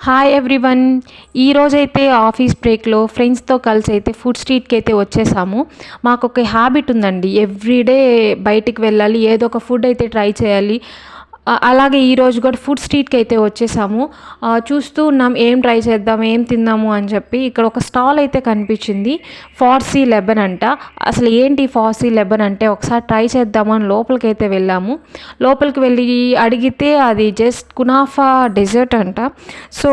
Hi everyone. ఈరోజైతే office బ్రేక్లో ఫ్రెండ్స్తో కలిసి అయితే ఫుడ్ స్ట్రీట్కి అయితే వచ్చేసాము. మాకు ఒక హ్యాబిట్ ఉందండి, ఎవ్రీడే బయటికి వెళ్ళాలి, ఏదో ఒక ఫుడ్ అయితే ట్రై చేయాలి. అలాగే ఈరోజు కూడా ఫుడ్ స్ట్రీట్కి అయితే వచ్చేసాము. చూస్తూ ఉన్నాం ఏం ట్రై చేద్దాం, ఏం తిందాము అని చెప్పి. ఇక్కడ ఒక స్టాల్ అయితే కనిపించింది, ఫార్సీ లెబన్ అంట. అసలు ఏంటి ఫార్సీ లెబన్ అంటే ఒకసారి ట్రై చేద్దాము అని లోపలికి అయితే వెళ్ళాము. లోపలికి వెళ్ళి అడిగితే అది జస్ట్ కునాఫా డెజర్ట్ అంట. సో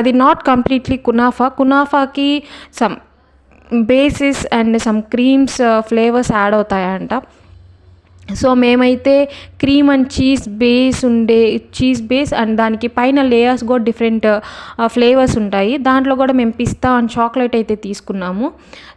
అది నాట్ కంప్లీట్లీ కునాఫాకి some bases and some creams flavours add అవుతాయంట. సో మేమైతే cream and cheese base and దానికి పైన లేయర్స్ కూడా డిఫరెంట్ ఫ్లేవర్స్ ఉంటాయి. దాంట్లో కూడా మేము పిస్తా అండ్ చాక్లెట్ అయితే తీసుకున్నాము.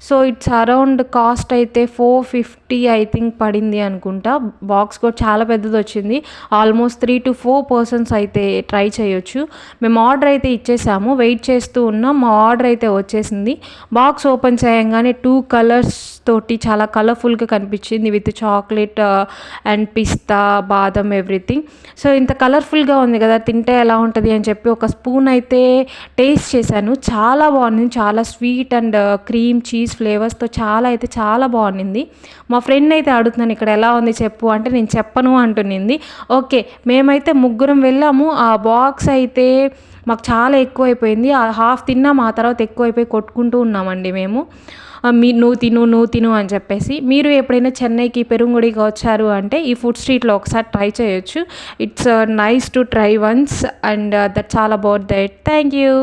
సో ఇట్స్ అరౌండ్ కాస్ట్ అయితే 450 ఐ థింక్ పడింది అనుకుంటా. బాక్స్ కూడా చాలా పెద్దది వచ్చింది. ఆల్మోస్ట్ 3 to 4 పర్సన్స్ అయితే ట్రై చేయొచ్చు. మేము ఆర్డర్ అయితే ఇచ్చేసాము, వెయిట్ చేస్తూ ఉన్నాం. మా ఆర్డర్ అయితే వచ్చేసింది. బాక్స్ ఓపెన్ చేయంగానే 2 కలర్స్ తోటి చాలా కలర్ఫుల్గా కనిపించింది, విత్ చాక్లెట్ అండ్ పిస్తా, బాదం, ఎవ్రీథింగ్. సో ఇంత కలర్ఫుల్గా ఉంది కదా, తింటే ఎలా ఉంటుంది అని చెప్పి ఒక స్పూన్ అయితే టేస్ట్ చేశాను. చాలా బాగుంది, చాలా స్వీట్ అండ్ క్రీమ్ చీజ్ ఫ్లేవర్స్తో చాలా బాగుంది. మా ఫ్రెండ్ అయితే అడుగుతున్నాను ఇక్కడ ఎలా ఉంది చెప్పు అంటే నేను చెప్పను అంటునింది. ఓకే, మేమైతే ముగ్గురం వెళ్ళాము. ఆ బాక్స్ అయితే మాకు చాలా ఎక్కువైపోయింది. హాఫ్ తిన్నాము, ఆ తర్వాత ఎక్కువైపోయి కొట్టుకుంటూ ఉన్నామండి మేము. నువ్వు తిను అని చెప్పేసి. మీరు ఎప్పుడైనా చెన్నైకి పెరుంగుడికి వచ్చారు అంటే ఈ ఫుడ్ స్ట్రీట్లో ఒకసారి ట్రై చేయొచ్చు. It's nice to try once and that's all about that. Thank you.